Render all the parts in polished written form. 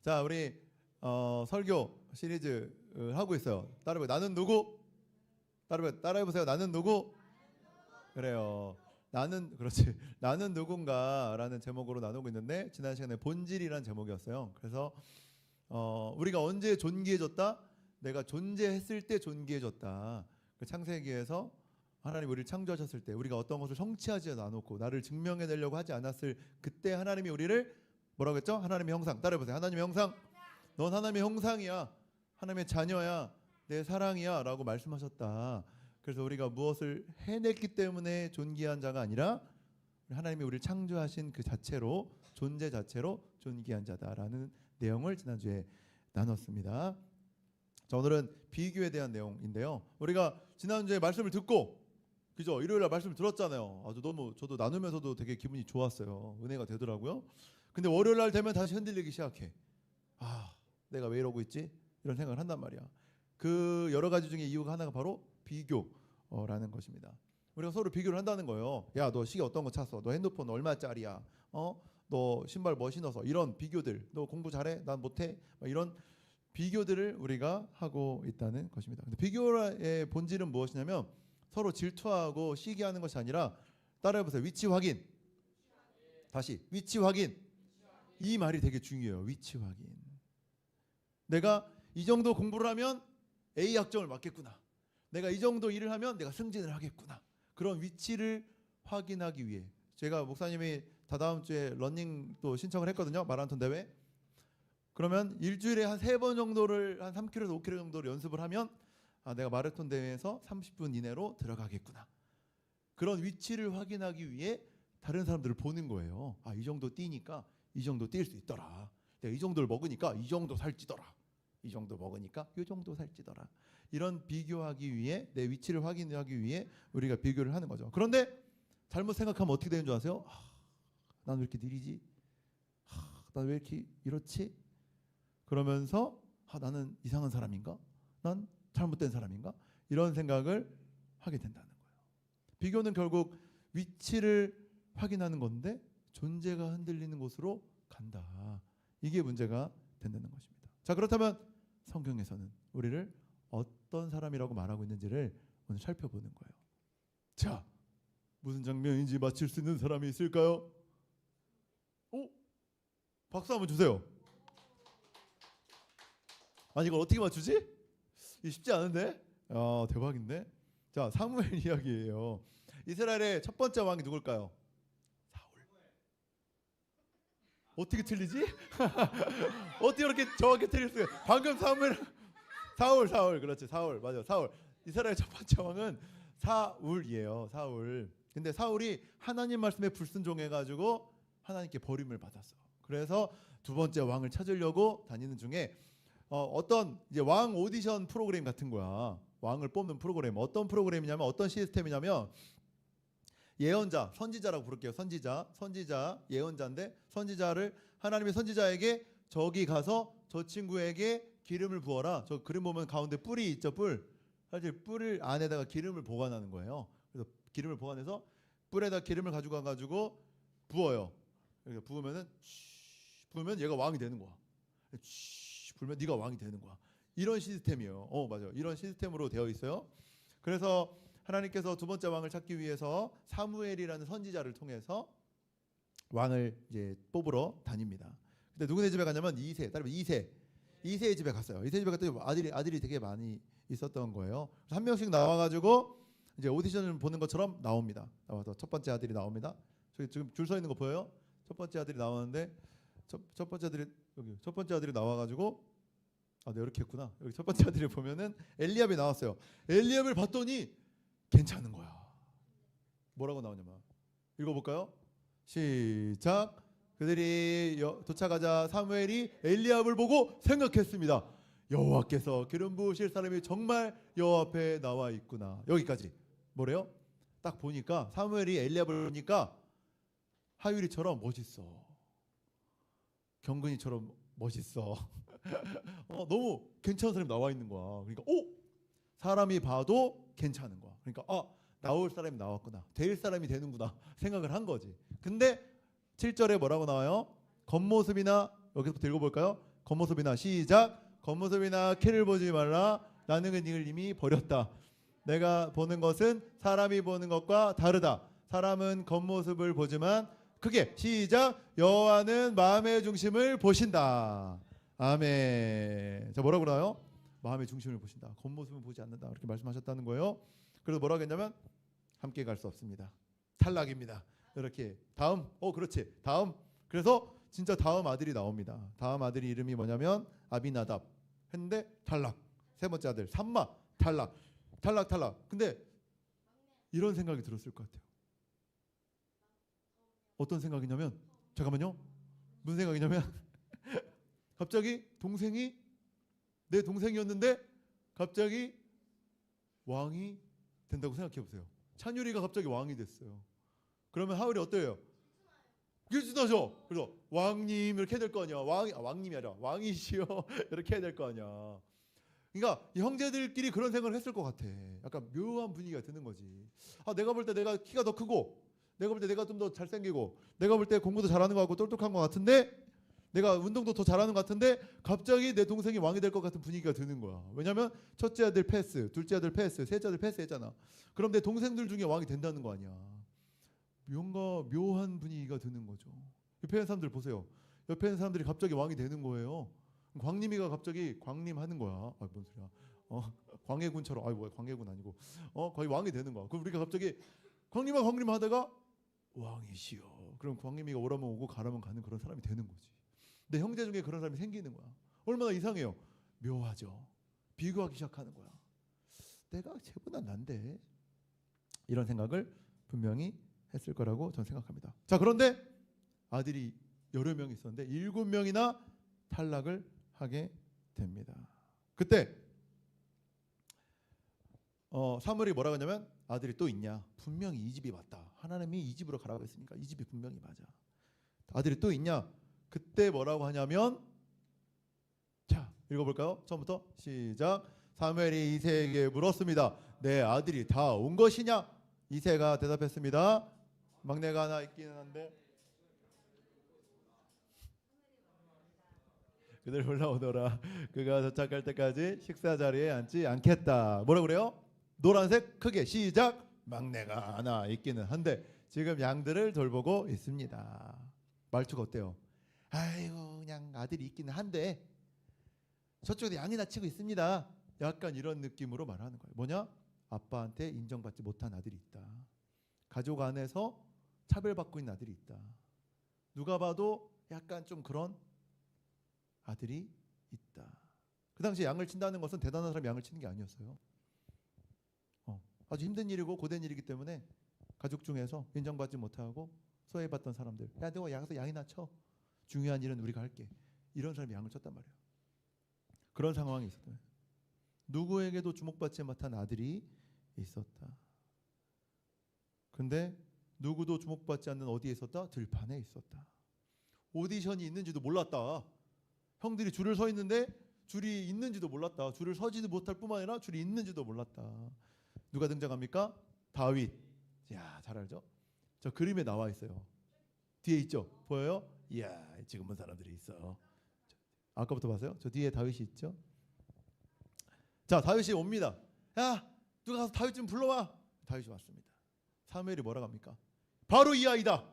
자, 우리 설교 시리즈 하고 있어요. 따라해보세요. 나는 누구? 따라해보세요. 나는 누구? 그래요. 그렇지. 나는 누군가라는 제목으로 나누고 있는데, 지난 시간에 본질이란 제목이었어요. 그래서 우리가 언제 존귀해졌다? 내가 존재했을 때 존귀해졌다. 그 창세기에서 하나님 우리를 창조하셨을 때 우리가 어떤 것을 성취하지 않았고 나를 증명해내려고 하지 않았을 그때 하나님이 우리를 뭐라고 했죠? 하나님의 형상. 따라해보세요. 하나님의 형상. 넌 하나님의 형상이야. 하나님의 자녀야. 내 사랑이야. 라고 말씀하셨다. 그래서 우리가 무엇을 해냈기 때문에 존귀한 자가 아니라 하나님이 우리를 창조하신 그 자체로, 존재 자체로 존귀한 자다라는 내용을 지난주에 나눴습니다. 자, 오늘은 비교에 대한 내용인데요. 우리가 지난주에 말씀을 듣고, 그죠? 일요일날 말씀을 들었잖아요. 아주 너무 저도 나누면서도 되게 기분이 좋았어요. 은혜가 되더라고요. 근데 월요일날 되면 다시 흔들리기 시작해. 내가 왜 이러고 있지? 이런 생각을 한단 말이야. 그 여러 가지 중에 이유가 하나가 바로 비교라는 것입니다. 우리가 서로 비교를 한다는 거예요. 야, 너 시계 어떤 거 찼어? 너 핸드폰 얼마짜리야? 너 신발 뭐 신어서? 이런 비교들. 너 공부 잘해? 난 못해? 이런 비교들을 우리가 하고 있다는 것입니다. 근데 비교의 본질은 무엇이냐면 서로 질투하고 시기하는 것이 아니라, 따라해보세요. 위치 확인. 다시 위치 확인. 이 말이 되게 중요해요. 위치 확인. 내가 이 정도 공부를 하면 A 학점을 맞겠구나. 내가 이 정도 일을 하면 내가 승진을 하겠구나. 그런 위치를 확인하기 위해, 제가 목사님이 다다음 주에 러닝 또 신청을 했거든요. 마라톤 대회. 그러면 일주일에 한 3번 정도를, 한 3km에서 5km 정도를 연습을 하면 내가 마라톤 대회에서 30분 이내로 들어가겠구나. 그런 위치를 확인하기 위해 다른 사람들을 보는 거예요. 이 정도 뛰니까 이 정도 뛸 수 있더라. 내가 이 정도를 먹으니까 이 정도 살찌더라. 이 정도 먹으니까 이 정도 살찌더라. 이런 비교하기 위해, 내 위치를 확인하기 위해 우리가 비교를 하는 거죠. 그런데 잘못 생각하면 어떻게 되는 줄 아세요? 난 왜 이렇게 느리지? 난 왜 이렇게 이렇지? 그러면서 나는 이상한 사람인가? 난 잘못된 사람인가? 이런 생각을 하게 된다는 거예요. 비교는 결국 위치를 확인하는 건데 존재가 흔들리는 곳으로 간다. 이게 문제가 된다는 것입니다. 자, 그렇다면 성경에서는 우리를 어떤 사람이라고 말하고 있는지를 오늘 살펴보는 거예요. 자, 무슨 장면인지 맞힐 수 있는 사람이 있을까요? 박수 한번 주세요. 이걸 어떻게 맞추지? 이게 쉽지 않은데? 대박인데? 자, 사무엘 이야기예요. 이스라엘의 첫 번째 왕이 누굴까요? 사울. 어떻게 틀리지? 어떻게 이렇게 정확히 틀릴 수가? 방금 사울, 그렇지, 사울, 맞아, 사울. 이스라엘 첫 번째 왕은 사울이에요. 사울. 근데 사울이 하나님 말씀에 불순종해가지고 하나님께 버림을 받았어. 그래서 두 번째 왕을 찾으려고 다니는 중에 어떤 이제 왕 오디션 프로그램 같은 거야. 왕을 뽑는 프로그램. 어떤 프로그램이냐면, 어떤 시스템이냐면, 예언자, 선지자라고 부를게요. 선지자, 예언자인데, 선지자를, 하나님의 선지자에게 저기 가서 저 친구에게 기름을 부어라. 저 그림 보면 가운데 뿔이 있죠, 뿔. 사실 뿔 안에다가 기름을 보관하는 거예요. 그래서 기름을 보관해서 뿔에다 기름을 가지고 가가지고 부어요. 그러니까 부으면 얘가 왕이 되는 거야. 불면 네가 왕이 되는 거야. 이런 시스템이에요. 맞아요. 이런 시스템으로 되어 있어요. 그래서 하나님께서 두 번째 왕을 찾기 위해서 사무엘이라는 선지자를 통해서 왕을 이제 뽑으러 다닙니다. 근데 누구네 집에 가냐면 이세의 집에 갔어요. 이세 집에 갔더니 아들이 되게 많이 있었던 거예요. 한 명씩 나와가지고 이제 오디션을 보는 것처럼 나옵니다. 나와서 첫 번째 아들이 나옵니다. 저기 지금 줄 서 있는 거 보여요? 첫 번째 아들이 나오는데 첫 번째 아들이 나와가지고 네, 이렇게 했구나. 여기 첫 번째 아들이 보면은 엘리압이 나왔어요. 엘리압을 봤더니 괜찮은 거야. 뭐라고 나오냐면, 읽어볼까요? 시작. 그들이 도착하자 사무엘이 엘리압을 보고 생각했습니다. 여호와께서 기름 부으실 사람이 정말 여호와 앞에 나와 있구나. 여기까지. 뭐래요? 딱 보니까 사무엘이 엘리압을 보니까 하율이처럼 멋있어. 경근이처럼 멋있어. 너무 괜찮은 사람이 나와 있는 거야. 그러니까 사람이 봐도 괜찮은 거야. 그러니까 나올 사람이 나왔구나, 될 사람이 되는구나 생각을 한 거지. 근데 7절에 뭐라고 나와요? 겉모습이나, 여기서부터 읽어볼까요? 겉모습이나 시작. 겉모습이나 키를 보지 말라. 나는 그를 이미 버렸다. 내가 보는 것은 사람이 보는 것과 다르다. 사람은 겉모습을 보지만 크게 시작. 여호와는 마음의 중심을 보신다. 아멘. 자, 뭐라고 그러나요? 마음의 중심을 보신다. 겉모습은 보지 않는다. 이렇게 말씀하셨다는 거예요. 그래서 뭐라고 했냐면 함께 갈 수 없습니다. 탈락입니다. 이렇게 다음. 그렇지. 다음. 그래서 진짜 다음 아들이 나옵니다. 다음 아들이 이름이 뭐냐면 아비나답 했는데 탈락. 세 번째 아들 삼마 탈락. 근데 이런 생각이 들었을 것 같아요. 어떤 생각이냐면 잠깐만요. 무슨 생각이냐면 갑자기 동생이 내 동생이었는데 갑자기 왕이 된다고 생각해 보세요. 찬유리가 갑자기 왕이 됐어요. 그러면 하울이 어때요? 유진하죠. 그래서 왕님 이렇게 해야 될 거 아니야. 왕님이 아니라 왕이시여 이렇게 해야 될 거 아니야. 그러니까 이 형제들끼리 그런 생각을 했을 것 같아. 약간 묘한 분위기가 드는 거지. 내가 볼 때 내가 키가 더 크고, 내가 볼 때 내가 좀 더 잘생기고, 내가 볼 때 공부도 잘하는 것 같고 똑똑한 것 같은데, 내가 운동도 더 잘하는 것 같은데 갑자기 내 동생이 왕이 될 것 같은 분위기가 드는 거야. 왜냐면 첫째 아들 패스, 둘째 아들 패스, 셋째 아들 패스 했잖아. 그럼 내 동생들 중에 왕이 된다는 거 아니야. 뭔가 묘한 분위기가 드는 거죠. 옆에 있는 사람들 보세요. 옆에 있는 사람들이 갑자기 왕이 되는 거예요. 광림이가 갑자기 광림 하는 거야. 뭔 소리야? 광해군처럼. 뭐야, 광해군 아니고. 거의 왕이 되는 거야. 그럼 우리가 갑자기 광림아 광림 하다가 왕이시여. 그럼 광림이가 오라면 오고 가라면 가는 그런 사람이 되는 거지. 내 형제 중에 그런 사람이 생기는 거야. 얼마나 이상해요. 묘하죠. 비교하기 시작하는 거야. 내가 쟤보다 난데. 이런 생각을 분명히 했을 거라고 저는 생각합니다. 자, 그런데 아들이 여러 명 있었는데 7명이나 탈락을 하게 됩니다. 그때 사무엘이 뭐라고 하냐면 아들이 또 있냐? 분명히 이 집이 맞다. 하나님이 이 집으로 가라고 했으니까 이 집이 분명히 맞아. 아들이 또 있냐? 그때 뭐라고 하냐면 자, 읽어볼까요? 처음부터 시작. 사무엘이 이새에게 물었습니다. 내 아들이 다 온 것이냐? 이새가 대답했습니다. 막내가 하나 있기는 한데 그들 올라오더라. 그가 도착할 때까지 식사 자리에 앉지 않겠다. 뭐라 그래요? 노란색 크게 시작. 막내가 하나 있기는 한데 지금 양들을 돌보고 있습니다. 말투가 어때요? 아이고 그냥 아들이 있기는 한데 저쪽에 양이나 치고 있습니다. 약간 이런 느낌으로 말하는 거예요. 뭐냐? 아빠한테 인정받지 못한 아들이 있다. 가족 안에서 차별받고 있는 아들이 있다. 누가 봐도 약간 좀 그런 아들이 있다. 그 당시에 양을 친다는 것은 대단한 사람이 양을 치는 게 아니었어요. 아주 힘든 일이고 고된 일이기 때문에 가족 중에서 인정받지 못하고 소외받던 사람들, 야 너 양에서 양이나 쳐. 중요한 일은 우리가 할게. 이런 사람이 양을 쳤단 말이에요. 그런 상황이 있었다. 누구에게도 주목받지 못한 아들이 있었다. 근데 누구도 주목받지 않는 어디에 있었다? 들판에 있었다. 오디션이 있는지도 몰랐다. 형들이 줄을 서 있는데 줄이 있는지도 몰랐다. 줄을 서지도 못할 뿐만 아니라 줄이 있는지도 몰랐다. 누가 등장합니까? 다윗. 야, 잘 알죠? 저 그림에 나와 있어요. 뒤에 있죠? 보여요? 이야, 지금 본 사람들이 있어. 아까부터 봤어요? 저 뒤에 다윗이 있죠? 자, 다윗이 옵니다. 야, 누가 가서 다윗 좀 불러와. 다윗이 왔습니다. 사무엘이 뭐라고 합니까? 바로 이 아이다.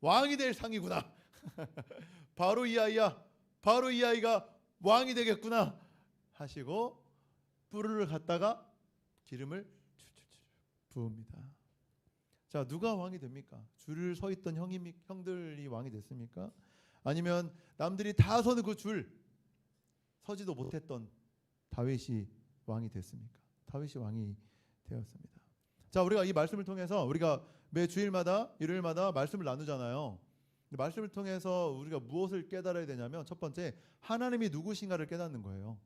왕이 될 상이구나. 바로 이 아이야. 바로 이 아이가 왕이 되겠구나 하시고 뿔을 갖다가 기름을 부읍니다. 자, 누가 왕이 됩니까? 줄을 서 있던 형들이 왕이 됐습니까? 아니면 남들이 다 서는 그 줄 서지도 못했던 다윗이 왕이 됐습니까? 다윗이 왕이 되었습니다. 자, 우리가 이 말씀을 통해서 우리가 매 주일마다 일요일마다 말씀을 나누잖아요. 말씀을 통해서 우리가 무엇을 깨달아야 되냐면 첫 번째, 하나님이 누구신가를 깨닫는 거예요.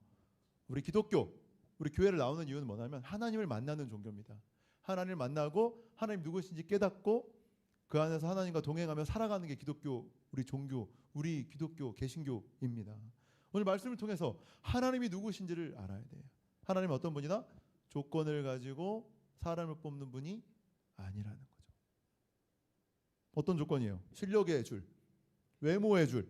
우리 기독교, 우리 교회를 나오는 이유는 뭐냐면 하나님을 만나는 종교입니다. 하나님을 만나고 하나님 누구신지 깨닫고 그 안에서 하나님과 동행하며 살아가는 게 기독교, 우리 종교, 우리 기독교 개신교입니다. 오늘 말씀을 통해서 하나님이 누구신지를 알아야 돼요. 하나님은 어떤 분이다? 조건을 가지고 사람을 뽑는 분이 아니라는 거죠. 어떤 조건이에요? 실력의 줄, 외모의 줄,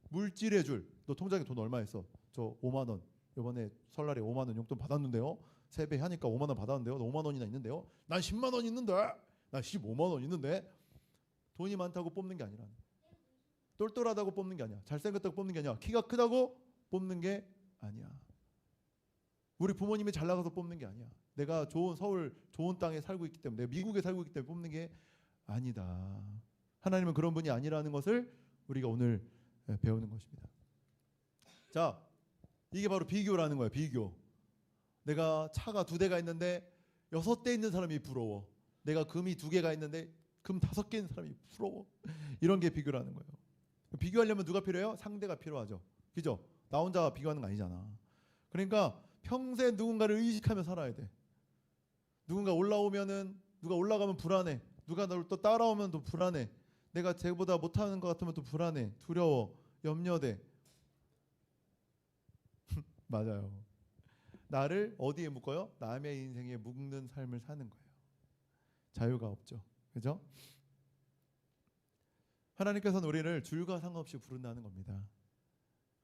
물질의 줄. 너 통장에 돈 얼마 있어? 저 5만 원. 이번에 설날에 5만 원 용돈 받았는데요. 세배 하니까 5만 원 받았는데요. 너 5만 원이나 있는데요. 난 10만 원 있는데. 난 15만 원 있는데. 돈이 많다고 뽑는 게 아니라, 똘똘하다고 뽑는 게 아니야. 잘생겼다고 뽑는 게 아니야. 키가 크다고 뽑는 게 아니야. 우리 부모님이 잘 나가서 뽑는 게 아니야. 내가 좋은 서울 좋은 땅에 살고 있기 때문에, 내가 미국에 살고 있기 때문에 뽑는 게 아니다. 하나님은 그런 분이 아니라는 것을 우리가 오늘 배우는 것입니다. 자, 이게 바로 비교라는 거예요. 비교. 내가 차가 2대가 있는데 6대 있는 사람이 부러워. 내가 금이 2개가 있는데 금 5개 있는 사람이 부러워. 이런 게 비교라는 거예요. 비교하려면 누가 필요해요? 상대가 필요하죠. 그죠? 나 혼자 비교하는 거 아니잖아. 그러니까 평생 누군가를 의식하며 살아야 돼. 누군가 올라오면은, 누가 올라가면 불안해. 누가 너를 또 따라오면 또 불안해. 내가 쟤보다 못하는 것 같으면 또 불안해. 두려워. 염려돼. 맞아요. 나를 어디에 묶어요? 남의 인생에 묶는 삶을 사는 거예요. 자유가 없죠. 그죠? 하나님께서는 우리를 줄과 상관없이 부른다는 겁니다.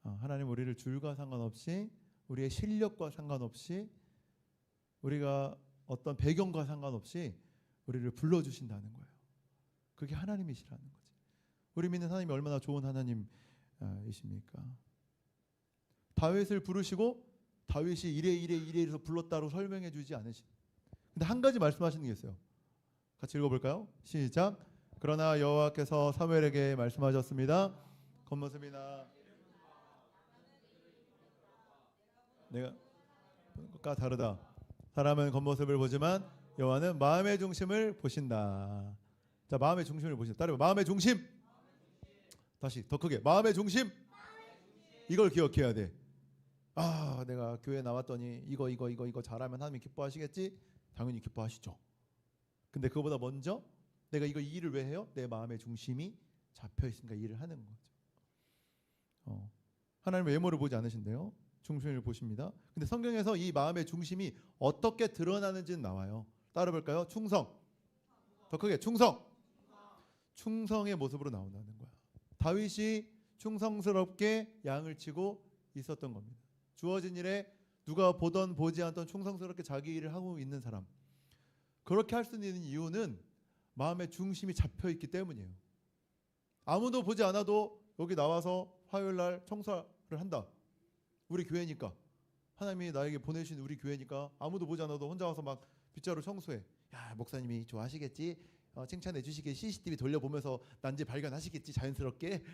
하나님 우리를 줄과 상관없이, 우리의 실력과 상관없이, 우리가 어떤 배경과 상관없이 우리를 불러주신다는 거예요. 그게 하나님이시라는 거지. 우리 믿는 하나님이 얼마나 좋은 하나님이십니까? 다윗을 부르시고 다윗이 이래 해서 불렀다고 설명해 주지 않으신. 근데 한 가지 말씀하시는 게 있어요. 같이 읽어볼까요? 시작. 그러나 여호와께서 사무엘에게 말씀하셨습니다. 겉모습이나 내가 다르다. 사람은 겉모습을 보지만 여호와는 마음의 중심을 보신다. 자, 마음의 중심을 보신다. 따라해. 마음의 중심. 다시 더 크게. 마음의 중심. 이걸 기억해야 돼. 아, 내가 교회 나왔더니 이거 잘하면 하나님 기뻐하시겠지? 당연히 기뻐하시죠. 근데 그거보다 먼저 내가 이 일을 왜 해요? 내 마음의 중심이 잡혀 있으니까 일을 하는 거죠. 하나님 외모를 보지 않으신대요. 중심을 보십니다. 근데 성경에서 이 마음의 중심이 어떻게 드러나는지는 나와요. 따라볼까요? 충성. 더 크게. 충성. 충성의 모습으로 나온다는 거야. 다윗이 충성스럽게 양을 치고 있었던 겁니다. 주어진 일에 누가 보던 보지 않던 충성스럽게 자기 일을 하고 있는 사람. 그렇게 할 수 있는 이유는 마음의 중심이 잡혀 있기 때문이에요. 아무도 보지 않아도 여기 나와서 화요일 날 청소를 한다. 우리 교회니까. 하나님이 나에게 보내신 우리 교회니까 아무도 보지 않아도 혼자 와서 막 빗자루 청소해. 야, 목사님이 좋아하시겠지? 칭찬해 주시게 CCTV 돌려보면서 난지 발견하시겠지? 자연스럽게.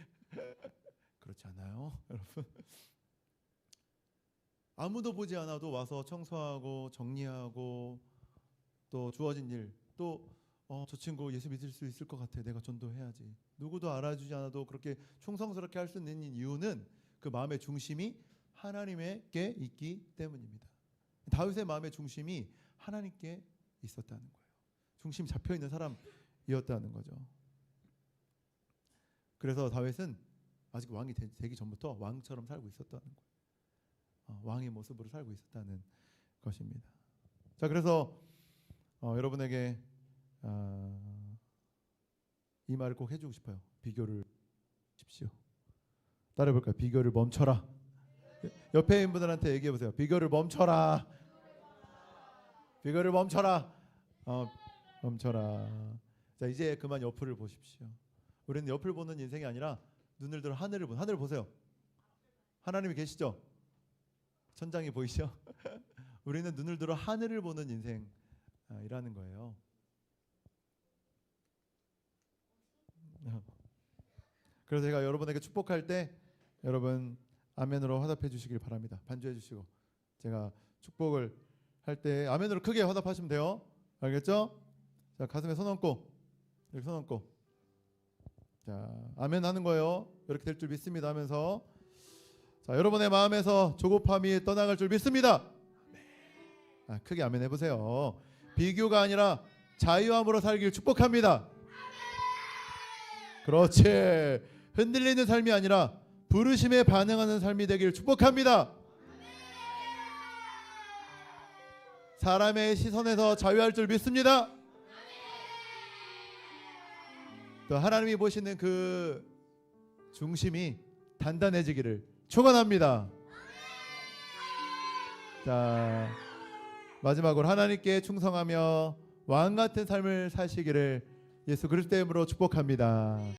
그렇지 않아요, 여러분? 아무도 보지 않아도 와서 청소하고 정리하고, 또 주어진 일, 또 저 친구 예수 믿을 수 있을 것 같아. 내가 전도해야지. 누구도 알아주지 않아도 그렇게 충성스럽게 할 수 있는 이유는 그 마음의 중심이 하나님께 있기 때문입니다. 다윗의 마음의 중심이 하나님께 있었다는 거예요. 중심이 잡혀 있는 사람이었다는 거죠. 그래서 다윗은 아직 왕이 되기 전부터 왕처럼 살고 있었다는 거예요. 왕의 모습으로 살고 있었다는 것입니다. 자, 그래서 여러분에게 이 말을 꼭 해주고 싶어요. 비교를 하십시오. 따라해볼까요? 비교를 멈춰라. 옆에 있는 분들한테 얘기해보세요. 비교를 멈춰라. 비교를 멈춰라. 멈춰라. 자, 이제 그만 옆을 보십시오. 우리는 옆을 보는 인생이 아니라 눈을 들어 하늘을 보는. 하늘을 보세요. 하나님이 계시죠? 천장이 보이시죠? 우리는 눈을 들어 하늘을 보는 인생이라는 거예요. 그래서 제가 여러분에게 축복할 때 여러분 아멘으로 화답해 주시길 바랍니다. 반주해 주시고 제가 축복을 할 때 아멘으로 크게 화답하시면 돼요. 알겠죠? 자, 가슴에 손 얹고, 이렇게 손 얹고, 자, 아멘 하는 거예요. 이렇게 될 줄 믿습니다 하면서, 자, 여러분의 마음에서 조급함이 떠나갈 줄 믿습니다. 크게 아멘 해보세요. 비교가 아니라 자유함으로 살길 축복합니다. 그렇지. 흔들리는 삶이 아니라 부르심에 반응하는 삶이 되길 축복합니다. 사람의 시선에서 자유할 줄 믿습니다. 또 하나님이 보시는 그 중심이 단단해지기를 축원합니다. 자, 마지막으로 하나님께 충성하며 왕 같은 삶을 사시기를 예수 그리스도의 이름으로 축복합니다.